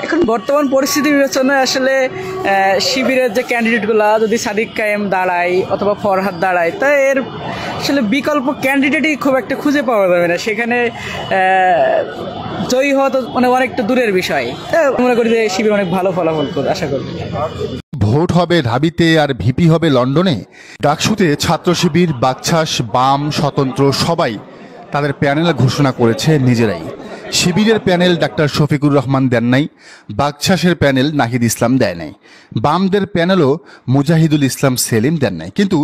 এখন বর্তমান পরিস্থিতি বিবেচনায় আসলে শিবিরের যে ক্যান্ডিডেটগুলা যদি সাদিক কায়েম দাঁড়ায় অথবা ফরহাদ দাঁড়ায়, তা এর আসলে বিকল্প ক্যান্ডিডেটই খুব একটা খুঁজে পাওয়া যাবে না। সেখানে জয়ী হওয়া তো মানে অনেকটা দূরের বিষয়। মনে করি যে শিবির অনেক ভালো ফলাফল করবে, আশা করি। ভোট হবে ঢাবিতে আর ভিপি হবে লন্ডনে। ডাকসুতে ছাত্র শিবির, বাকছাস, বাম, স্বতন্ত্র সবাই তাদের প্যানেল ঘোষণা করেছে নিজেরাই। শিবিরের প্যানেল ডাক্তার শফিকুর রহমান দেন নাই, বাকছাসের প্যানেল নাহিদ ইসলাম দেয় নাই, বামদের প্যানেলও মুজাহিদুল ইসলাম সেলিম দেন নাই। কিন্তু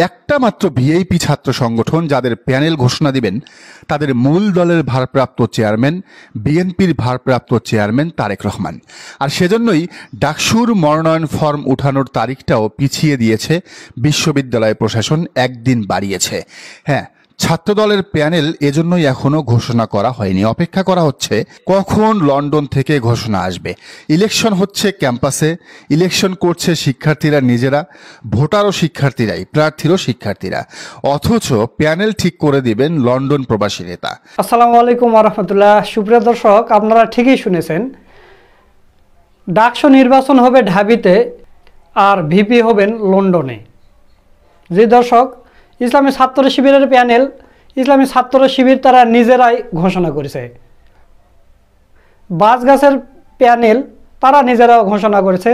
একটা মাত্র ভিআইপি ছাত্র সংগঠন যাদের প্যানেল ঘোষণা দিবেন তাদের মূল দলের ভারপ্রাপ্ত চেয়ারম্যান, বিএনপির ভারপ্রাপ্ত চেয়ারম্যান তারেক রহমান। আর সেজন্যই ডাকসুর মনোনয়ন ফর্ম উঠানোর তারিখটাও পিছিয়ে দিয়েছে বিশ্ববিদ্যালয় প্রশাসন, একদিন বাড়িয়েছে। হ্যাঁ, ছাত্রদলের প্যানেল এজন্যই এখনো ঘোষণা করা হয়নি। অপেক্ষা করা হচ্ছে কখন লন্ডন থেকে ঘোষণা আসবে। ইলেকশন হচ্ছে ক্যাম্পাসে, ইলেকশন করছে শিক্ষার্থীরা নিজেরা, ভোটারও শিক্ষার্থীরাই, প্রার্থীরও শিক্ষার্থীরা, অথচ প্যানেল ঠিক করে দিবেন লন্ডন প্রবাসী নেতা। আসসালামু আলাইকুম ওয়া রাহমাতুল্লাহ। সুপ্রিয় দর্শক, আপনারা ঠিকই শুনেছেন, ডাকসু নির্বাচন হবে ঢাবিতে আর ভিপি হবেন লন্ডনে। যে দর্শক, ইসলামী ছাত্র শিবিরের প্যানেল, ইসলামী ছাত্র শিবির তারা নিজেরাই ঘোষণা করেছে। বাসগাছের প্যানেল তারা নিজেরাও ঘোষণা করেছে,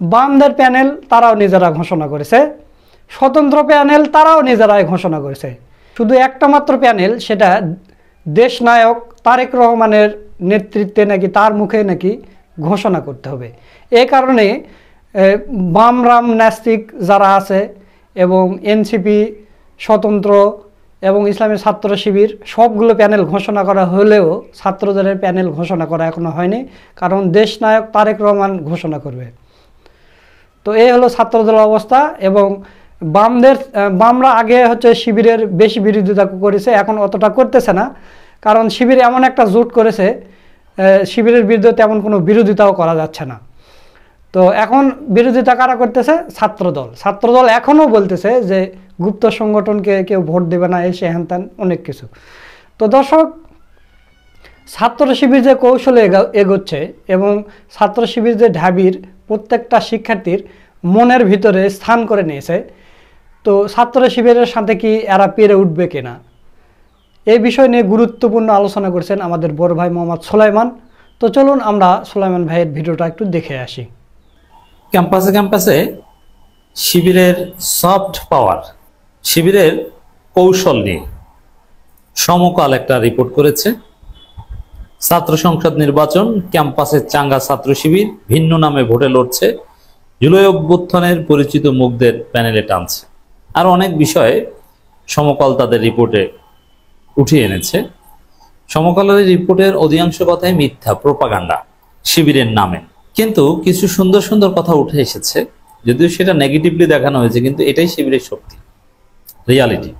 বামদের প্যানেল তারাও নিজেরা ঘোষণা করেছে, স্বতন্ত্র প্যানেল তারাও নিজেরাই ঘোষণা করেছে। শুধু একটা মাত্র প্যানেল, সেটা দেশনায়ক তারেক রহমানের নেতৃত্বে নাকি তার মুখে নাকি ঘোষণা করতে হবে। এই কারণে বামরাম নাস্তিক যারা আছে এবং এনসিপি, স্বতন্ত্র এবং ইসলামী ছাত্র শিবির সবগুলো প্যানেল ঘোষণা করা হলেও ছাত্রদলের প্যানেল ঘোষণা করা এখনো হয়নি, কারণ দেশনায়ক তারেক রহমান ঘোষণা করবে। তো এই হলো ছাত্রদলের অবস্থা। এবং বামরা আগে হচ্ছে শিবিরের বেশি বিরোধিতা করেছে, এখন অতটা করতেছে না, কারণ শিবির এমন একটা জোট করেছে, শিবিরের বিরুদ্ধে তেমন কোনো বিরোধিতাও করা যাচ্ছে না। তো এখন বিরোধিতা কারা করতেছে? ছাত্রদল। ছাত্রদল এখনও বলতেছে যে গুপ্ত সংগঠনকে কেউ ভোট দেবে না, এসে হ্যান অনেক কিছু। তো দর্শক, ছাত্র শিবির যে কৌশলে এগোচ্ছে এবং ছাত্র শিবির যে ঢাবির প্রত্যেকটা শিক্ষার্থীর মনের ভিতরে স্থান করে নিয়েছে, তো ছাত্র শিবিরের সাথে কি এরা পেরে উঠবে কিনা, এই বিষয় নিয়ে গুরুত্বপূর্ণ আলোচনা করছেন আমাদের বড় ভাই মোহাম্মদ সুলাইমান। তো চলুন আমরা সুলাইমান ভাইয়ের ভিডিওটা একটু দেখে আসি। ক্যাম্পাসে ক্যাম্পাসে শিবিরের সফট পাওয়ার, শিবিরের কৌশল নিয়ে সমকাল একটা রিপোর্ট করেছে। ছাত্র সংসদ নির্বাচন, ক্যাম্পাসের চাঙ্গা ছাত্র শিবির ভিন্ন নামে ভোটে লড়ছে, জুলাই অভ্যুত্থানের পরিচিত মুখদের প্যানেলে টানছে, আর অনেক বিষয়ে সমকাল তাদের রিপোর্টে উঠিয়ে এনেছে। সমকালের রিপোর্টের অধিকাংশ কথাই মিথ্যা, প্রোপাগান্ডা শিবিরের নামে, কিন্তু কিছু সুন্দর সুন্দর কথা উঠে এসেছে, যদিও সেটা নেগেটিভলি দেখানো হয়েছে, কিন্তু এটাই শিবিরের শক্তি, রিয়ালিটি।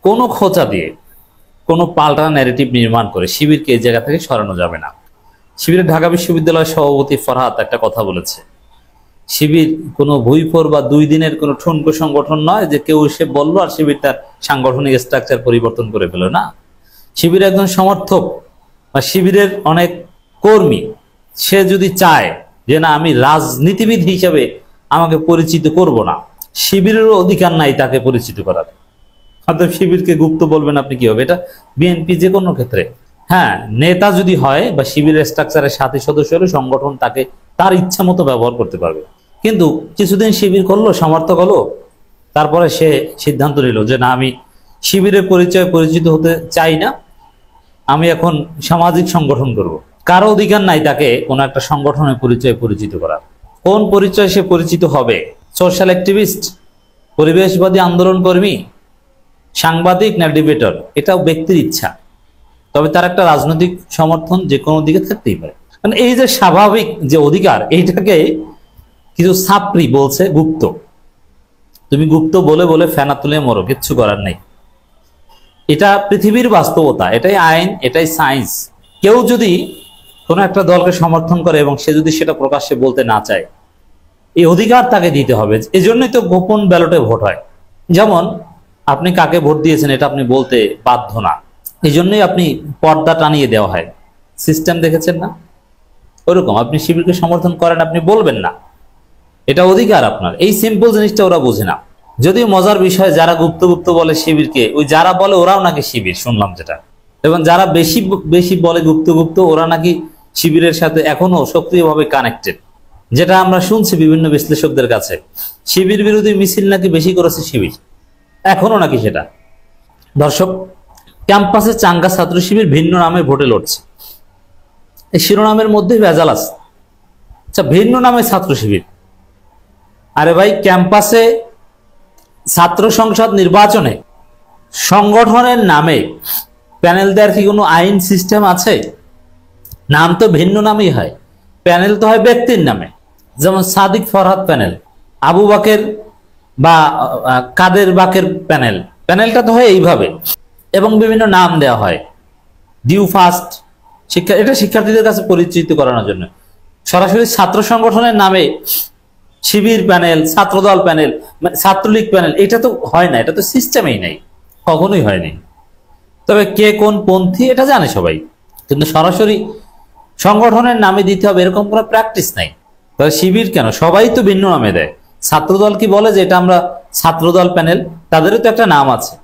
কোনো খোঁচা দিয়ে, কোনো পাল্টা ন্যারেটিভ নির্মাণ করে শিবিরকে এই জায়গা থেকে সরানো যাবে না। শিবিরের ঢাকা বিশ্ববিদ্যালয়ের সভাপতি ফরহাদ একটা কথা বলেছে, শিবির কোনো ভুইফোর বা 2 দিনের কোনো ঠুনকো সংগঠন নয় যে কেউ এসে বললো আর শিবির তার সাংগঠনিক স্ট্রাকচার পরিবর্তন করে ফেলো না। শিবির একজন সমর্থক বা শিবিরের অনেক কর্মী, সে যদি চায় যে না আমি রাজনীতিবিদ হিসাবে আমাকে পরিচিত করব না, শিবিরেরও অধিকার নাই তাকে পরিচিত করার। অর্থাৎ শিবিরকে গুপ্ত বলবেন আপনি, কি হবে? এটা বিএনপি যে কোনো ক্ষেত্রে, হ্যাঁ, নেতা যদি হয় বা শিবিরের স্ট্রাকচারের সাথী সদস্য হলে সংগঠন তাকে তার ইচ্ছা মতো ব্যবহার করতে পারবে। কিন্তু কিছুদিন শিবির করলো, সমর্থক হলো, তারপরে সে সিদ্ধান্ত নিল যে না আমি শিবিরের পরিচয় পরিচিত হতে চাই না, আমি এখন সামাজিক সংগঠন করব। কারো অধিকার নাই তাকে কোনো একটা সংগঠনের পরিচয় পরিচিত করার। কোন পরিচয় সে পরিচিত হবে? সোশ্যাল অ্যাক্টিভিস্ট, পরিবেশবাদী আন্দোলন কর্মী, সাংবাদিক না ডিবেটর? এটাও ব্যক্তির ইচ্ছা, তবে তার একটা রাজনৈতিক সমর্থন যে কোনো দিকে থাকতেই পারে। মানে এই যে স্বাভাবিক যে অধিকার, এইটাকে কিছু ছাত্রী বলছে গুপ্ত। তুমি গুপ্ত বলে বলে ফেনা তুলে মরো, কিচ্ছু করার নেই। এটা পৃথিবীর বাস্তবতা, এটাই আইন, এটাই সায়েন্স। কেউ যদি কোনো একটা দলকে সমর্থন করে এবং সে যদি সেটা প্রকাশ্যে বলতে না চায়, এই অধিকার তাকে দিতে হবে। এজন্যই তো গোপন ব্যালটে ভোট হয়। যেমন আপনি কাকে ভোট দিয়েছেন এটা আপনি বলতে বাধ্য না। এই জন্যই আপনি পর্দা টানিয়ে দেওয়া হয়। সিস্টেম দেখেছেন না? ওরকম আপনি শিবিরকে সমর্থন করেন, আপনি বলবেন না, এটা অধিকার আপনার। এই সিম্পল জিনিসটা ওরা বোঝে না। যদিও মজার বিষয়, যারা গুপ্ত গুপ্ত বলে শিবিরকে, ওই যারা বলে ওরাও নাকি শিবির, শুনলাম যেটা। এবং যারা বেশি বেশি বলে গুপ্ত গুপ্ত, ওরা নাকি শিবিরের সাথে এখনো সক্রিয়ভাবে কানেক্টেড, যেটা আমরা শুনছি বিভিন্ন বিশ্লেষকদের কাছে। শিবির বিরোধী মিছিল নাকি বেশি করেছে শিবির, এখনো নাকি সেটা। দর্শক, ক্যাম্পাসে চাঙ্গা ছাত্র শিবির ভিন্ন নামে ভোটে লড়ছে, এই শিরোনামের মধ্যে ভেজাল আছে। আচ্ছা, ভিন্ন নামে ছাত্র শিবির, আরে ভাই ক্যাম্পাসে ছাত্র সংসদ নির্বাচনে সংগঠনের নামে প্যানেল দেওয়ার কি কোনো আইন সিস্টেম আছে? নাম তো ভিন্ন নামেই হয়, প্যানেল তো হয় ব্যক্তির নামে। যেমন সাদিক ফরহাদ প্যানেল, আবু বাকের বা কাদের বাকের প্যানেল, প্যানেলটা তো হয় এইভাবে, এবং বিভিন্ন নাম দেওয়া হয়। ডিউ ফার্স্ট শিক্ষা, এটা শিক্ষার্থীদের কাছে পরিচিত করানোর জন্য। সরাসরি ছাত্র সংগঠনের নামে শিবির প্যানেল, ছাত্রদল প্যানেল, ছাত্রলীগ প্যানেল, এটা তো হয় না, এটা তো সিস্টেমেই নাই, কখনোই হয়নি। তবে কে কোন পন্থী এটা জানে সবাই, কিন্তু সরাসরি সংগঠনের নামে দিতে হবে এরকম কোনো প্র্যাকটিস নাই। তাহলে শিবির কেন? সবাই তো ভিন্ন নামে দেয়। ছাত্রদল কি বলে যে এটা আমরা ছাত্রদল প্যানেল, তাদেরও তো একটা নাম আছে।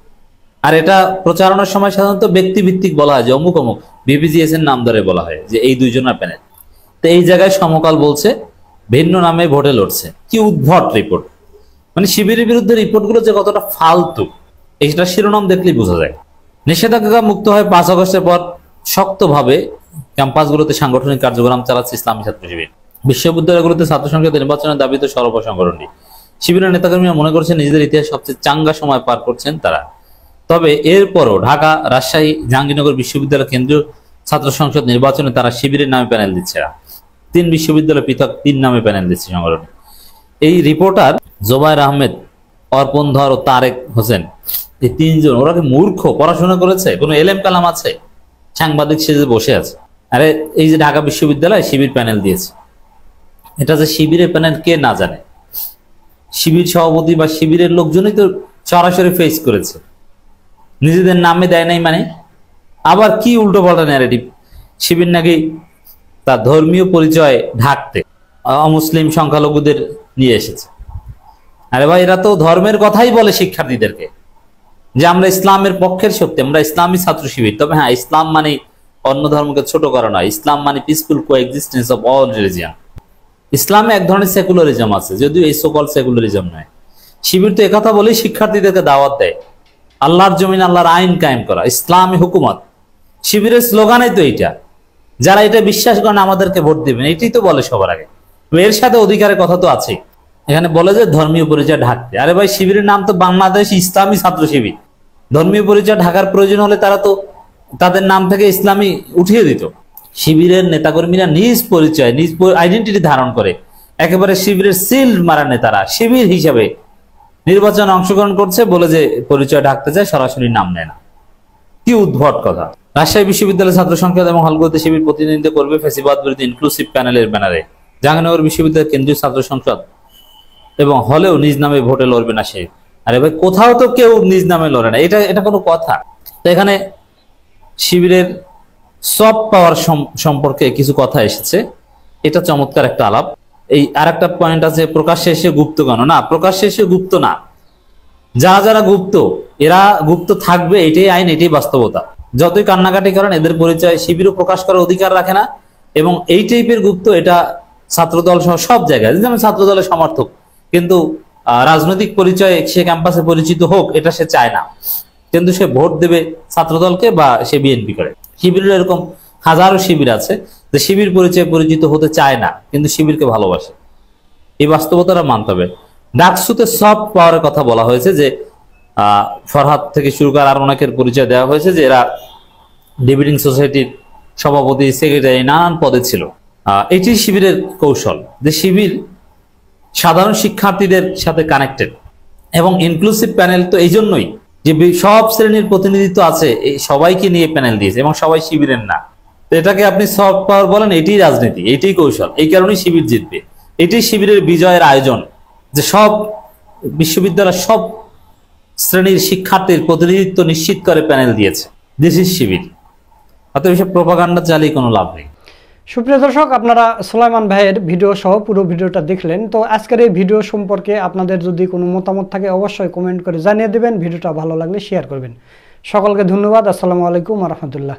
আর এটা প্রচারণার সময় সাধারণত ব্যক্তিভিত্তিক বলা হয় যে অমুক অমুক, বিপিজিএস এর নাম ধরে বলা হয় যে এই দুইজনের প্যানেল। তো এই জায়গায় সমকাল বলছে ভিন্ন নামে ভোটে লড়ছে। কি উদ্ভট রিপোর্ট! মানে শিবিরের বিরুদ্ধে রিপোর্টগুলো যে কতটা ফালতু, এইটা শিরোনাম দেখলেই বোঝা যায়। নিষেধাজ্ঞা মুক্ত হয় 5 আগস্টের পর শক্তভাবে ক্যাম্পাসগুলোতে সাংগঠনিক কার্যক্রম চালাচ্ছে ইসলামী ছাত্র শিবির। বিশ্ববিদ্যালয়গুলোতে ছাত্র সংসদ নির্বাচনের দাবিতে সরব সংগঠনটি। শিবিরের নেতাকর্মীরা মনে করছেন নিজেদের ইতিহাস সবচেয়ে চাঙ্গা সময় পার করছেন তারা। তবে এরপরও ঢাকা, রাজশাহী, জাহাঙ্গীরনগর বিশ্ববিদ্যালয় কেন্দ্রীয় ছাত্র সংসদ নির্বাচনে তারা শিবিরের নামে প্যানেল দিচ্ছে না। 3 বিশ্ববিদ্যালয় পৃথক 3 নামে প্যানেল দিচ্ছে সংগঠন। এই রিপোর্টার জোবায়ের আহমেদ, অর্পণ ধর ও তারেক হোসেন, এই 3 জন, ওরা কি মূর্খ? পড়াশোনা করেছে? কোনো এলেম কালাম আছে? সাংবাদিক সেজে বসে আছে। আরে এই যে ঢাকা বিশ্ববিদ্যালয় শিবির প্যানেল দিয়েছে, এটা যে শিবিরের প্যানেল কে না জানে? শিবির সভাপতি বা শিবিরের লোকজনই তো সরাসরি ফেস করেছে, নিজেদের নামে দেয় নাই মানে। আবার কি উল্টো পাল্টা ন্যারেটিভ, শিবির নাকি তার ধর্মীয় পরিচয় ঢাকতে অমুসলিম সংখ্যালঘুদের নিয়ে এসেছে। আরে ভাই, এরা তো ধর্মের কথাই বলে শিক্ষার্থীদেরকে যে আমরা ইসলামের পক্ষের শক্তি, আমরা ইসলামী ছাত্র শিবির। তবে হ্যাঁ, ইসলাম মানে অন্য ধর্মকে ছোট করা নয়, ইসলাম মানে peaceful coexistence of all religion. ইসলামে এক ধরনের সেকুলারিজম আছে, যদিও এই সকল সেকুলারিজম নয়। শিবির তো একথা বলেই শিক্ষার্থীদেরকে দাওয়াত দেয়, আল্লাহর জমিন আল্লাহর আইন কায়েম করা, ইসলামী হুকুমত। শিবিরের স্লোগানই তো এইটা। যারা এটা বিশ্বাস করেন আমাদেরকে ভোট দিবেন, এটাই তো বলে সবার আগে। এর সাথে অধিকারের কথা তো আছেই। এখানে বলে যে ধর্মীয় পরিচয় ঢাকতে। আরে ভাই, শিবিরের নাম তো বাংলাদেশ ইসলামী ছাত্র শিবির। ধর্মীয় পরিচয় ঢাকার প্রয়োজন হলে তারা তো তাদের নাম থেকে ইসলামী উঠিয়ে দিত। শিবিরের নেতাকর্মীরা নিজ পরিচয়, নিজ আইডেন্টিটি ধারণ করে একেবারে শিবিরের সিল মারা নেতারা শিবির হিসাবে নির্বাচনে অংশগ্রহণ করছে বলে যে পরিচয় ঢাকতে যায়, সরাসরি নাম নেয় না। কি উদ্ভট কথা! রাজশাহী বিশ্ববিদ্যালয় ছাত্র সংসদ এবং হলগুলোতে শিবির প্রতিনিধিত্ব করবে ফ্যাসিবাদ বিরোধী ইনক্লুসিভ প্যানেলের ব্যানারে। জাহাঙ্গীরনগর বিশ্ববিদ্যালয়ের কেন্দ্রীয় ছাত্র সংসদ এবং হলেও নিজ নামে ভোটে লড়বে না সে। আরে ভাই, কোথাও তো কেউ নিজ নামে লড়ে না, এটা কোনো কথা? তো এখানে শিবিরের সফট পাওয়ার সম্পর্কে কিছু কথা এসেছে, এটা চমৎকার একটা আলাপ। এই আর একটা পয়েন্ট আছে, প্রকাশ্যে এসে গুপ্ত কেন? না, প্রকাশ্যে এসে গুপ্ত না, যারা গুপ্ত এরা গুপ্ত থাকবে, এটাই আইন, এটাই বাস্তবতা। যতই কান্নাকাটি করেন, এদের পরিচয় শিবিরও প্রকাশ করার অধিকার রাখে না। এবং এই টাইপের গুপ্ত, এটা ছাত্রদল সহ সব জায়গায়, যেমন ছাত্রদলের সমর্থক, কিন্তু রাজনৈতিক পরিচয়ে সে ক্যাম্পাসে পরিচিত হোক এটা সে চায় না, কিন্তু সে ভোট দেবে ছাত্রদলকে বা সে বিএনপি করে। শিবিরের এরকম হাজারো শিবির আছে যে শিবির পরিচয়ে পরিচিত হতে চায় না, কিন্তু শিবিরকে ভালোবাসে। এই বাস্তবতাটা মানতে হবে। ডাকসুতে সফট পাওয়ারের কথা বলা হয়েছে, যে ফরহাদ থেকে শুরু করে আর অনেকের পরিচয় দেওয়া হয়েছে যে এরা ডিবেটিং সোসাইটির সভাপতি, সেক্রেটারি, নানান পদে ছিল। এটি শিবিরের কৌশল, যে শিবির সাধারণ শিক্ষার্থীদের সাথে কানেক্টেড এবং ইনক্লুসিভ প্যানেল তো এই জন্যই যে সব শ্রেণীর প্রতিনিধিত্ব আছে, এই সবাইকে নিয়ে প্যানেল দিয়েছে এবং সবাই শিবিরের না। তো এটাকে আপনি সফট পাওয়ার বলেন, এটাই রাজনীতি, এটাই কৌশল। এই কারণেই শিবির জিতবে, এটাই শিবিরের বিজয়ের আয়োজন, যে সব বিশ্ববিদ্যালয়, সব শ্রেণীর শিক্ষার্থীর প্রতিনিধিত্ব নিশ্চিত করে প্যানেল দিয়েছে। দিস ইজ শিবির। অতএব এসব প্রপাগান্ডা চালিয়ে কোনো লাভ নেই। সুপ্রিয় দর্শক, আপনারা সুলাইমান ভাইয়ের ভিডিও সহ পুরো ভিডিওটা দেখলেন। তো আজকের এই ভিডিও সম্পর্কে আপনাদের যদি কোনো মতামত থাকে অবশ্যই কমেন্ট করে জানিয়ে দেবেন। ভিডিওটা ভালো লাগলে শেয়ার করবেন। সকলকে ধন্যবাদ। আসসালামু আলাইকুম ওয়া রাহমাতুল্লাহ।